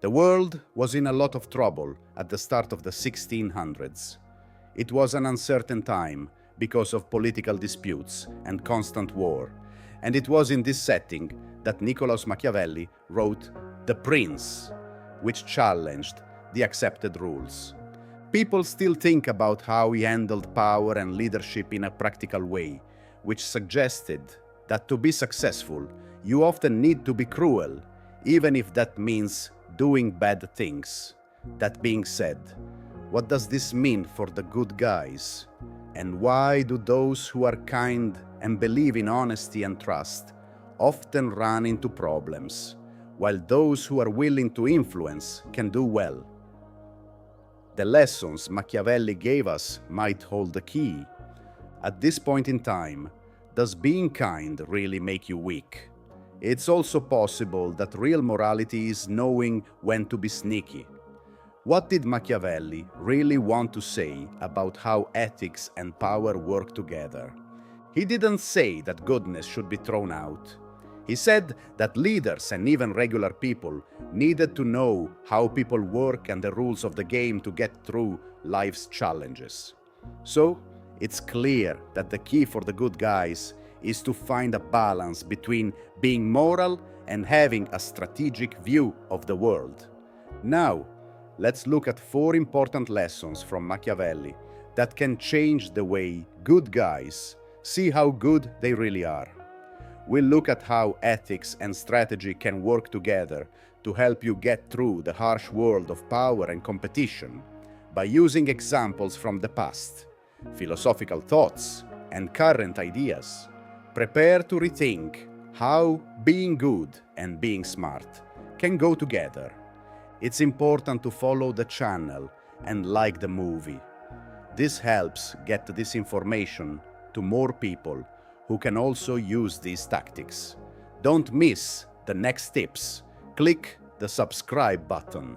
The world was in a lot of trouble at the start of the 1600s. It was an uncertain time because of political disputes and constant war, and it was in this setting that Niccolo Machiavelli wrote The Prince, which challenged the accepted rules. People still think about how he handled power and leadership in a practical way, which suggested that to be successful, you often need to be cruel, even if that means doing bad things. That being said, what does this mean for the good guys? And why do those who are kind and believe in honesty and trust often run into problems, while those who are willing to influence can do well? The lessons Machiavelli gave us might hold the key. At this point in time, does being kind really make you weak? It's also possible that real morality is knowing when to be sneaky. What did Machiavelli really want to say about how ethics and power work together? He didn't say that goodness should be thrown out. He said that leaders and even regular people needed to know how people work and the rules of the game to get through life's challenges. So, it's clear that the key for the good guys is to find a balance between being moral and having a strategic view of the world. Now, let's look at 4 important lessons from Machiavelli that can change the way good guys see how good they really are. We'll look at how ethics and strategy can work together to help you get through the harsh world of power and competition by using examples from the past, philosophical thoughts, and current ideas. Prepare to rethink how being good and being smart can go together. It's important to follow the channel and like the movie. This helps get this information to more people who can also use these tactics. Don't miss the next tips. Click the subscribe button.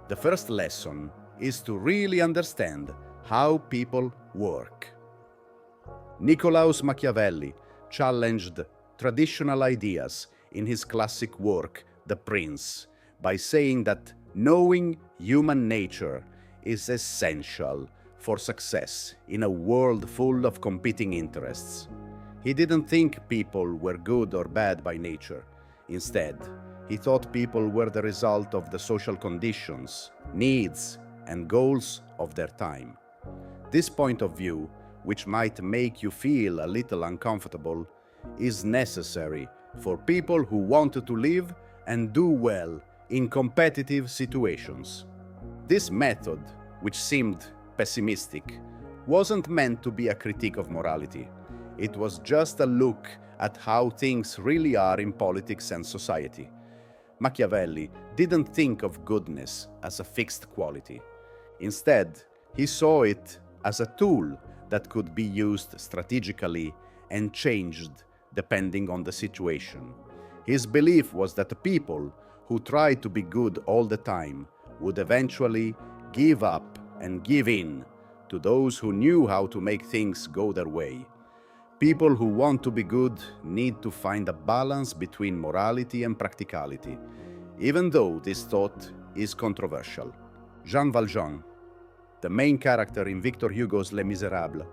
The first lesson is to really understand how people work. Nicolaus Machiavelli challenged traditional ideas in his classic work, The Prince, by saying that knowing human nature is essential for success in a world full of competing interests. He didn't think people were good or bad by nature. Instead, he thought people were the result of the social conditions, needs, and goals of their time. This point of view, which might make you feel a little uncomfortable, is necessary for people who want to live and do well in competitive situations. This method, which seemed pessimistic, wasn't meant to be a critique of morality. It was just a look at how things really are in politics and society. Machiavelli didn't think of goodness as a fixed quality. Instead, he saw it as a tool that could be used strategically and changed depending on the situation. His belief was that people who tried to be good all the time would eventually give up and give in to those who knew how to make things go their way. People who want to be good need to find a balance between morality and practicality, even though this thought is controversial. Jean Valjean, the main character in Victor Hugo's Les Miserables,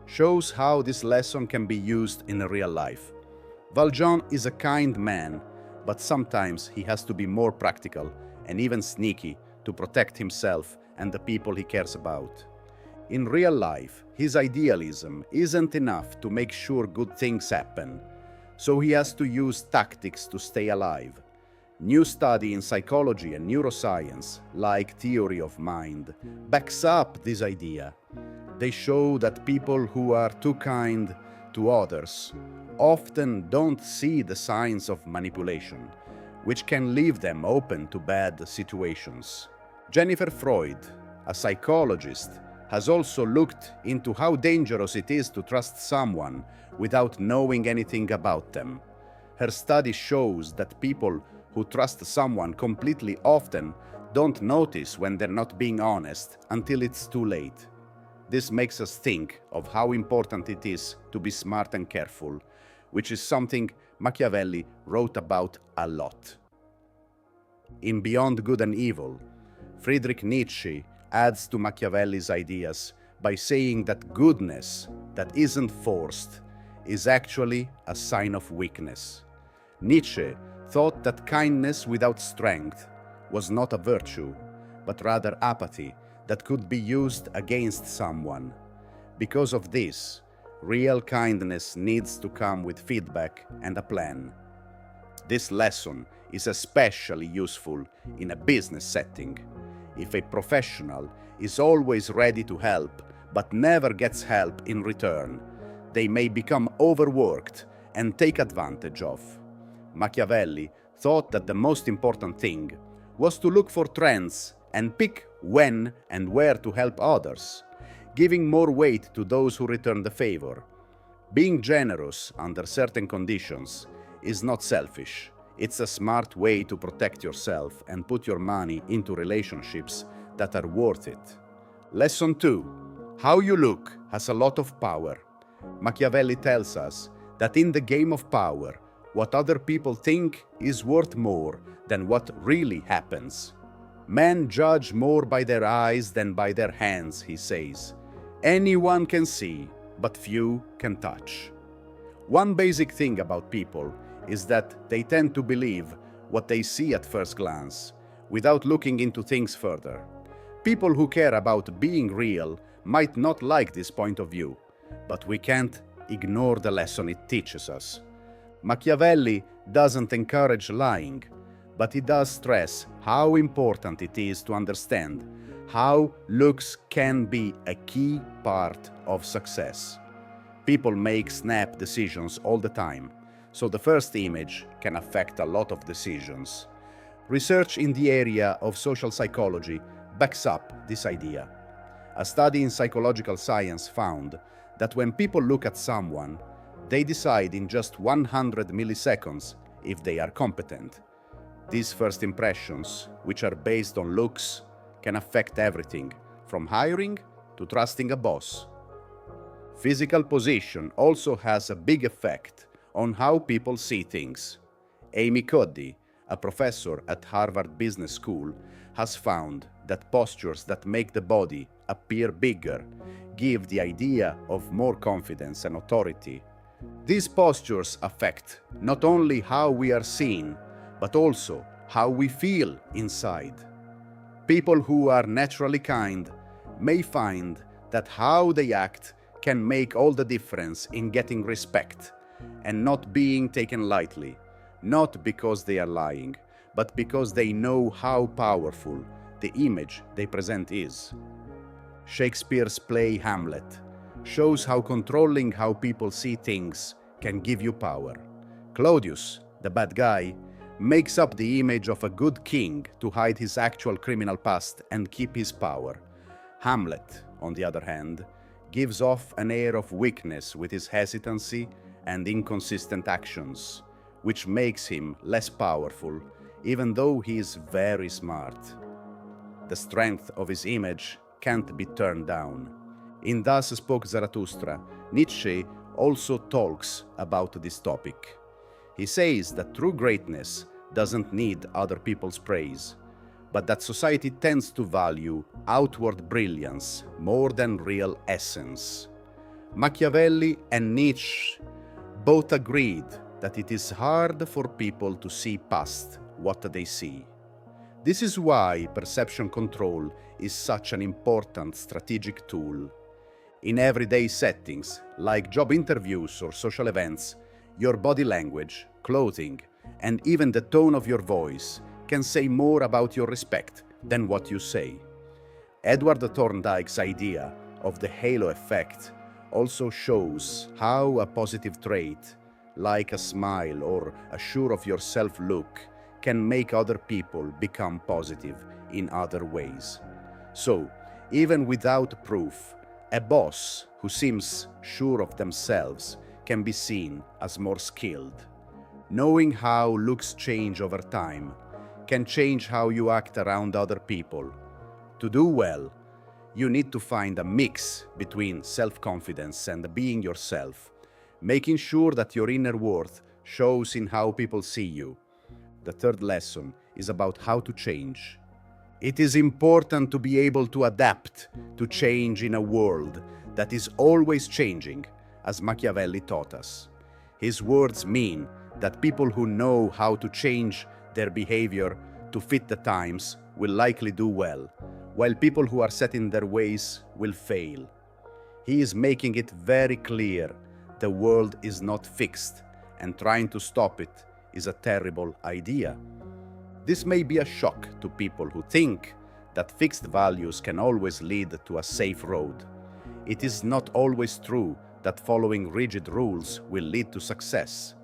shows how this lesson can be used in real life. Valjean is a kind man, but sometimes he has to be more practical and even sneaky to protect himself and the people he cares about. In real life, his idealism isn't enough to make sure good things happen, so he has to use tactics to stay alive. New study in psychology and neuroscience, like theory of mind, backs up this idea. They show that people who are too kind to others often don't see the signs of manipulation, which can leave them open to bad situations. Jennifer Freud, a psychologist, has also looked into how dangerous it is to trust someone without knowing anything about them. Her study shows that people who trust someone completely often don't notice when they're not being honest until it's too late. This makes us think of how important it is to be smart and careful, which is something Machiavelli wrote about a lot. In Beyond Good and Evil, Friedrich Nietzsche adds to Machiavelli's ideas by saying that goodness that isn't forced is actually a sign of weakness. Nietzsche thought that kindness without strength was not a virtue, but rather apathy that could be used against someone. Because of this, real kindness needs to come with feedback and a plan. This lesson is especially useful in a business setting. If a professional is always ready to help but never gets help in return, they may become overworked and take advantage of. Machiavelli thought that the most important thing was to look for trends and pick when and where to help others, giving more weight to those who return the favor. Being generous under certain conditions is not selfish. It's a smart way to protect yourself and put your money into relationships that are worth it. Lesson 2. How you look has a lot of power. Machiavelli tells us that in the game of power, what other people think is worth more than what really happens. Men judge more by their eyes than by their hands, he says. Anyone can see, but few can touch. One basic thing about people is that they tend to believe what they see at first glance, without looking into things further. People who care about being real might not like this point of view, but we can't ignore the lesson it teaches us. Machiavelli doesn't encourage lying, but he does stress how important it is to understand how looks can be a key part of success. People make snap decisions all the time, so the first image can affect a lot of decisions. Research in the area of social psychology backs up this idea. A study in psychological science found that when people look at someone, they decide in just 100 milliseconds if they are competent. These first impressions, which are based on looks, can affect everything, from hiring to trusting a boss. Physical position also has a big effect on how people see things. Amy Cuddy, a professor at Harvard Business School, has found that postures that make the body appear bigger give the idea of more confidence and authority. These postures affect not only how we are seen, but also how we feel inside. People who are naturally kind may find that how they act can make all the difference in getting respect and not being taken lightly, not because they are lying, but because they know how powerful the image they present is. Shakespeare's play Hamlet shows how controlling how people see things can give you power. Claudius, the bad guy, makes up the image of a good king to hide his actual criminal past and keep his power. Hamlet, on the other hand, gives off an air of weakness with his hesitancy and inconsistent actions, which makes him less powerful, even though he is very smart. The strength of his image can't be turned down. In Thus Spoke Zarathustra, Nietzsche also talks about this topic. He says that true greatness doesn't need other people's praise, but that society tends to value outward brilliance more than real essence. Machiavelli and Nietzsche both agreed that it is hard for people to see past what they see. This is why perception control is such an important strategic tool. In everyday settings, like job interviews or social events, your body language, clothing, and even the tone of your voice can say more about your respect than what you say. Edward Thorndike's idea of the halo effect also shows how a positive trait, like a smile or a sure of yourself look, can make other people become positive in other ways. So, even without proof, a boss who seems sure of themselves can be seen as more skilled. Knowing how looks change over time can change how you act around other people. To do well, you need to find a mix between self-confidence and being yourself, making sure that your inner worth shows in how people see you. The third lesson is about how to change. It is important to be able to adapt to change in a world that is always changing, as Machiavelli taught us. His words mean that people who know how to change their behavior to fit the times will likely do well, while people who are set in their ways will fail. He is making it very clear the world is not fixed, and trying to stop it is a terrible idea. This may be a shock to people who think that fixed values can always lead to a safe road. It is not always true that following rigid rules will lead to success,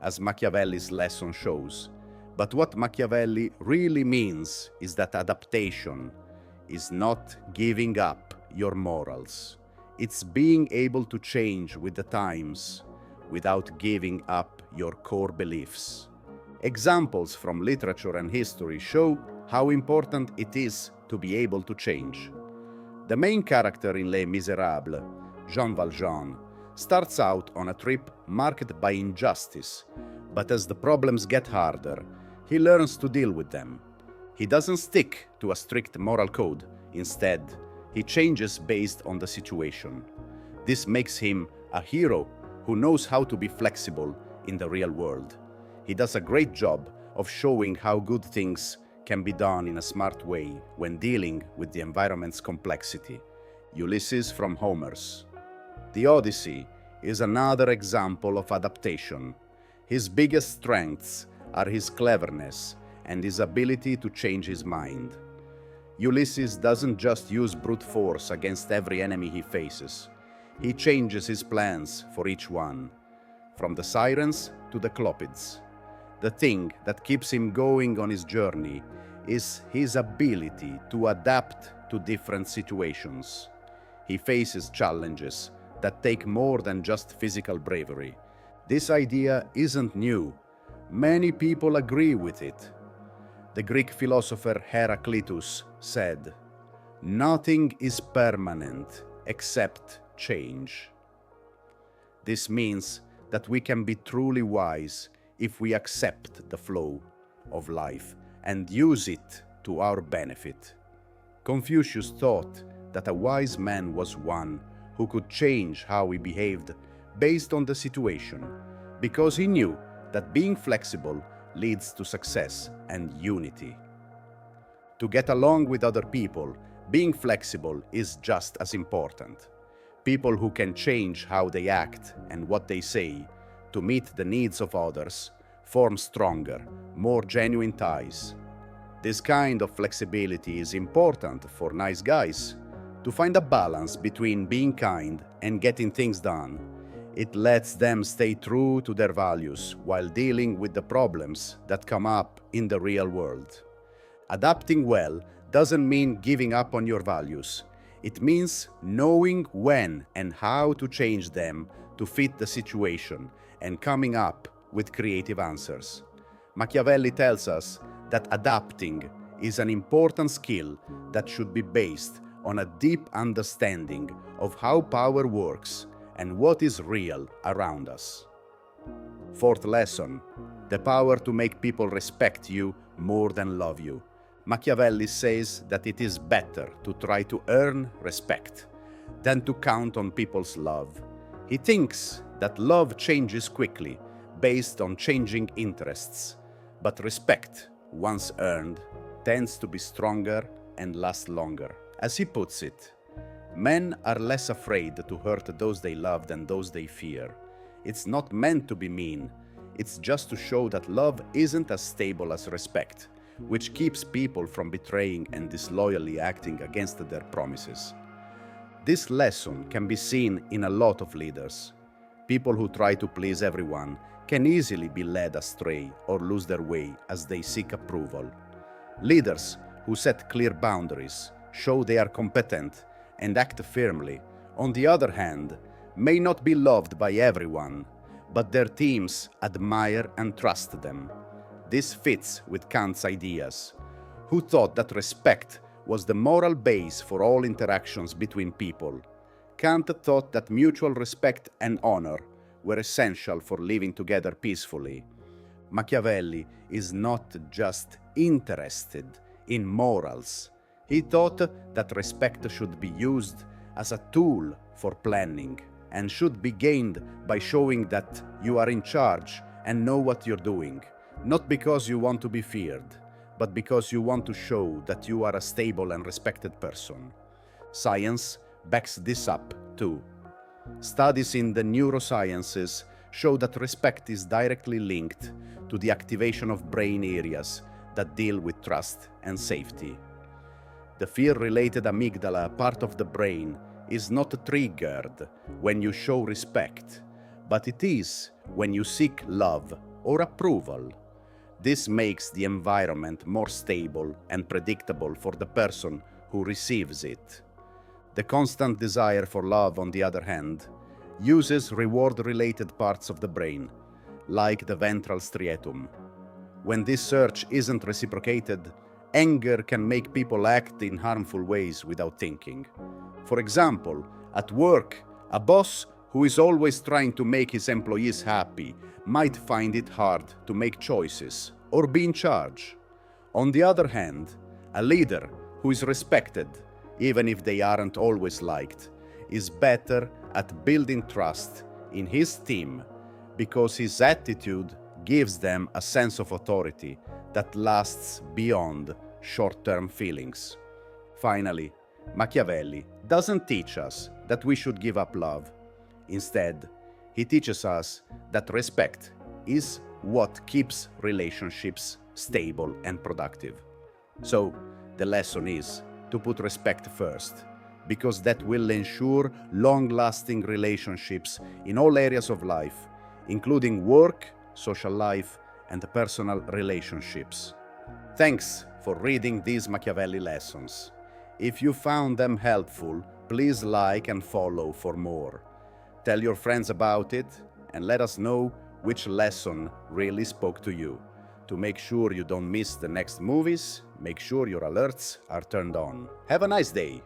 as Machiavelli's lesson shows. But what Machiavelli really means is that adaptation is not giving up your morals. It's being able to change with the times without giving up your core beliefs. Examples from literature and history show how important it is to be able to change. The main character in Les Miserables, Jean Valjean, starts out on a trip marked by injustice, but as the problems get harder, he learns to deal with them. He doesn't stick to a strict moral code. Instead, he changes based on the situation. This makes him a hero who knows how to be flexible in the real world. He does a great job of showing how good things can be done in a smart way when dealing with the environment's complexity. Ulysses from Homer's The Odyssey is another example of adaptation. His biggest strengths are his cleverness and his ability to change his mind. Ulysses doesn't just use brute force against every enemy he faces. He changes his plans for each one, from the sirens to the Clopids. The thing that keeps him going on his journey is his ability to adapt to different situations. He faces challenges that take more than just physical bravery. This idea isn't new. Many people agree with it. The Greek philosopher Heraclitus said, "Nothing is permanent except change." This means that we can be truly wise if we accept the flow of life and use it to our benefit. Confucius thought that a wise man was one who could change how he behaved based on the situation, because he knew that being flexible leads to success and unity. To get along with other people, being flexible is just as important. People who can change how they act and what they say to meet the needs of others form stronger, more genuine ties. This kind of flexibility is important for nice guys to find a balance between being kind and getting things done. It lets them stay true to their values while dealing with the problems that come up in the real world. Adapting well doesn't mean giving up on your values. It means knowing when and how to change them to fit the situation and coming up with creative answers. Machiavelli tells us that adapting is an important skill that should be based on a deep understanding of how power works and what is real around us. Fourth lesson: the power to make people respect you more than love you. Machiavelli says that it is better to try to earn respect than to count on people's love. He thinks that love changes quickly based on changing interests, but respect, once earned, tends to be stronger and last longer. As he puts it, men are less afraid to hurt those they love than those they fear. It's not meant to be mean. It's just to show that love isn't as stable as respect, which keeps people from betraying and disloyally acting against their promises. This lesson can be seen in a lot of leaders. People who try to please everyone can easily be led astray or lose their way as they seek approval. Leaders who set clear boundaries, show they are competent, and act firmly, on the other hand, may not be loved by everyone, but their teams admire and trust them. This fits with Kant's ideas, who thought that respect was the moral base for all interactions between people. Kant thought that mutual respect and honor were essential for living together peacefully. Machiavelli is not just interested in morals. He thought that respect should be used as a tool for planning and should be gained by showing that you are in charge and know what you're doing, not because you want to be feared, but because you want to show that you are a stable and respected person. Science backs this up too. Studies in the neurosciences show that respect is directly linked to the activation of brain areas that deal with trust and safety. The fear-related amygdala part of the brain is not triggered when you show respect, but it is when you seek love or approval. This makes the environment more stable and predictable for the person who receives it. The constant desire for love, on the other hand, uses reward-related parts of the brain, like the ventral striatum. When this search isn't reciprocated, anger can make people act in harmful ways without thinking. For example, at work, a boss who is always trying to make his employees happy might find it hard to make choices or be in charge. On the other hand, a leader who is respected, even if they aren't always liked, is better at building trust in his team because his attitude gives them a sense of authority that lasts beyond short-term feelings. Finally, Machiavelli doesn't teach us that we should give up love. Instead, he teaches us that respect is what keeps relationships stable and productive. So, the lesson is to put respect first, because that will ensure long-lasting relationships in all areas of life, including work, social life, and personal relationships. Thanks for reading these Machiavelli lessons. If you found them helpful, please like and follow for more. Tell your friends about it and let us know which lesson really spoke to you. To make sure you don't miss the next movies, make sure your alerts are turned on. Have a nice day!